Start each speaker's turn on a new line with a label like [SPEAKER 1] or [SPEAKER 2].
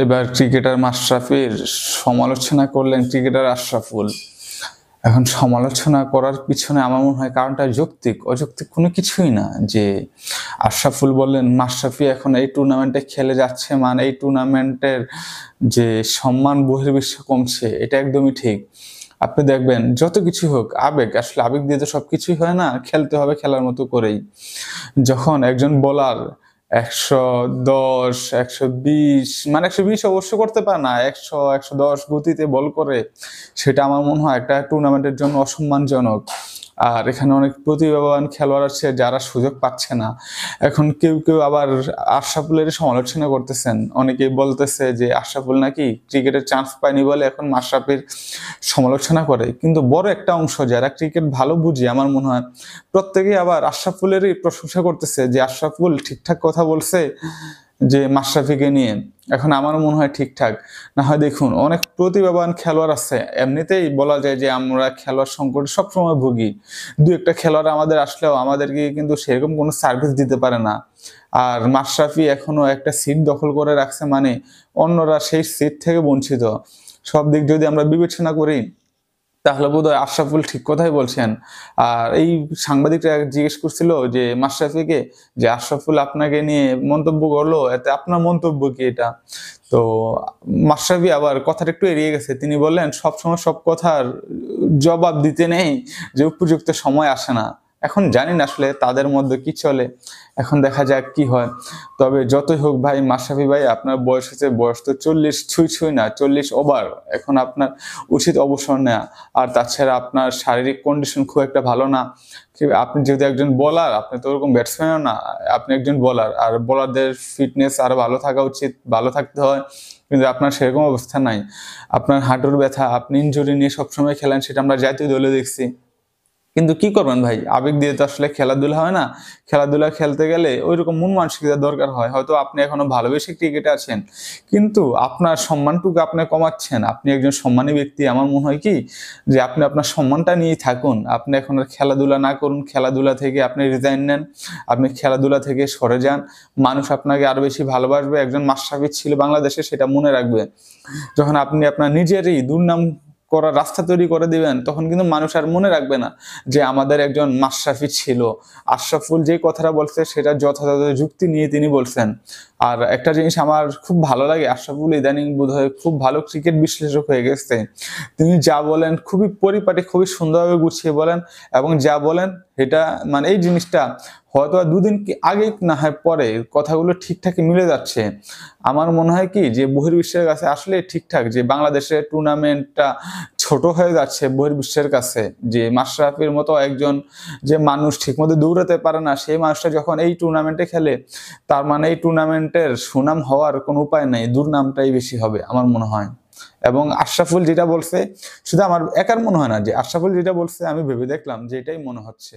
[SPEAKER 1] এবার ক্রিকেটার মাশরাফির সমালোচনা করলেন ক্রিকেটার আশরাফুল। এখন সমালোচনা করার পিছনে আমার মনে হয় কারণটা যৌক্তিক, অযৌক্তিক কোনো কিছুই না। যে আশরাফুল বললেন মাশরাফি এখন এই টুর্নামেন্টে খেলে যাচ্ছে, মানে এই টুর্নামেন্টের যে সম্মান বহির্বিশ্বে কমছে, এটা একদমই ঠিক। আপনি দেখবেন যত কিছু হোক, আবেগ, আসলে আবেগ দিয়ে তো সবকিছুই হয় না, খেলতে হবে খেলার মতো করেই। যখন একজন বোলার 110, 120, মানে 120 অবশ্য করতে পারে না, 100, 110 গতিতে বল করে, সেটা আমার মনে হয় একটা টুর্নামেন্টের জন্য অসম্মানজনক। আর এখানে অনেক প্রতিভাবান খেলোয়াড় আছে যারা সুযোগ পাচ্ছে না। এখন কেউ কেউ আবার আশরাফুলের সমালোচনা করতেছেন, অনেকেই বলতেছে যে আশরাফুল নাকি ক্রিকেটের চান্স পায়নি বলে এখন মাশরাফির সমালোচনা করে। কিন্তু বড় একটা অংশ যারা ক্রিকেট ভালো বুঝে, আমার মনে হয় প্রত্যেকেই আবার আশরাফুলেরই প্রশংসা করতেছে যে আশরাফুল ঠিকঠাক কথা বলছে যে মাশরাফিকে নিয়ে। এখন আমার মনে হয় ঠিকঠাক না হয়। দেখুন, অনেক প্রতিভাবান খেলোয়াড় আছে, এমনিতেই বলা যায় যে আমরা খেলোয়াড় সংকটে সবসময় ভুগি। দু একটা খেলোয়াড় আমাদের আসলেও আমাদেরকে কিন্তু সেরকম কোনো সার্ভিস দিতে পারে না। আর মাশরাফি এখনো একটা সিট দখল করে রাখছে, মানে অন্যরা সেই সিট থেকে বঞ্চিত। সব দিক যদি আমরা বিবেচনা করি তাহলে বোধহয় আশরাফুল ঠিক কথাই বলছেন। আর এই সাংবাদিকরা জিজ্ঞেস করছিল যে মাশরাফিকে যে আশরাফুল আপনাকে নিয়ে মন্তব্য করলো, এতে আপনার মন্তব্য কি এটা? তো মাশরাফি আবার কথাটা একটু এড়িয়ে গেছে, তিনি বললেন সবসময় সব কথার জবাব দিতে নেই, যে উপযুক্ত সময় আসে না। এখন জানি না আসলে তাদের মধ্যে কি চলে, এখন দেখা যাক কি হয়। তবে যতই হোক ভাই, মাশরাফি ভাই আপনার বয়স হচ্ছে, বয়স তো 40 ছুঁই ছুঁই না, 40 ওভার। এখন আপনার উচিত অবসর নেওয়া। আর তাছাড়া আপনার শারীরিক কন্ডিশন খুব একটা ভালো না। আপনি যেহেতু একজন বোলার, আপনি তো ওরকম ব্যাটসম্যানও না, আপনি একজন বোলার। আর বোলারদের ফিটনেস আরো ভালো থাকা উচিত, ভালো থাকতে হয়, কিন্তু আপনার সেরকম অবস্থা নাই। আপনার হাঁটুর ব্যথা, আপনি ইনজুরি নিয়ে সবসময় খেলেন, সেটা আমরা জাতীয় দলে দেখছি। কিন্তু কি করবেন ভাই, আবেগ দিয়ে তো আসলে খেলাধুলা হয় না। খেলাধুলা খেলতে গেলে ওইরকম মন মানসিকতার দরকার হয়। হয়তো আপনি এখনো ভালোবেসে ক্রিকেটে আছেন, কিন্তু আপনার সম্মানটুকু আপনি কমাচ্ছেন। আপনি একজন সম্মানী ব্যক্তি, আমার মনে হয় কি যে আপনি আপনার সম্মানটা নিয়ে থাকুন। আপনি এখন আর খেলাধুলা না করুন, খেলাধুলা থেকে আপনি রিজাইন নেন, আপনি খেলাধুলা থেকে সরে যান। মানুষ আপনাকে আরো বেশি ভালোবাসবে। একজন মাশরাফি ছিল বাংলাদেশে, সেটা মনে রাখবে। যখন আপনি আপনার নিজেরই দুর্নাম করার রাস্তা তৈরি করে দিবেন, তখন কিন্তু মানুষ আর মনে রাখবে না যে আমাদের একজন মাশরাফি ছিল। আশরাফুল যে কথাটা বলছে সেটা যথাযথ যুক্তি নিয়ে তিনি বলছেন। আর একটা জিনিস আমার খুব ভালো লাগে, আশরাফুল ইদানিং বোধহয় খুব ভালো ক্রিকেট বিশ্লেষক হয়ে গেছে। তিনি যা বলেন খুবই পরিপাটি, খুবই সুন্দরভাবে গুছিয়ে বলেন, এবং যা বলেন এটা মানে এই জিনিসটা হয়তো দুদিন আগে না হয় পরে কথাগুলো ঠিকঠাকই মিলে যাচ্ছে। আমার মনে হয় কি যে বহির্বিশ্বের কাছে আসলে ঠিকঠাক যে বাংলাদেশের টুর্নামেন্টটা ছোট হয়ে যাচ্ছে বহির্বিশ্বের কাছে। যে মাশরাফির মতো একজন যে মানুষ ঠিকমতো দৌড়াতে পারে না, সেই মানুষটা যখন এই টুর্নামেন্টে খেলে, তার মানে এই টুর্নামেন্টের সুনাম হওয়ার কোনো উপায় নেই, দুর্নামটাই বেশি হবে আমার মনে হয়। এবং আশরাফুল যেটা বলছে, শুধু আমার একার মনে হয় না, যে আশরাফুল যেটা বলছে আমি ভেবে দেখলাম যে এটাই মনে হচ্ছে।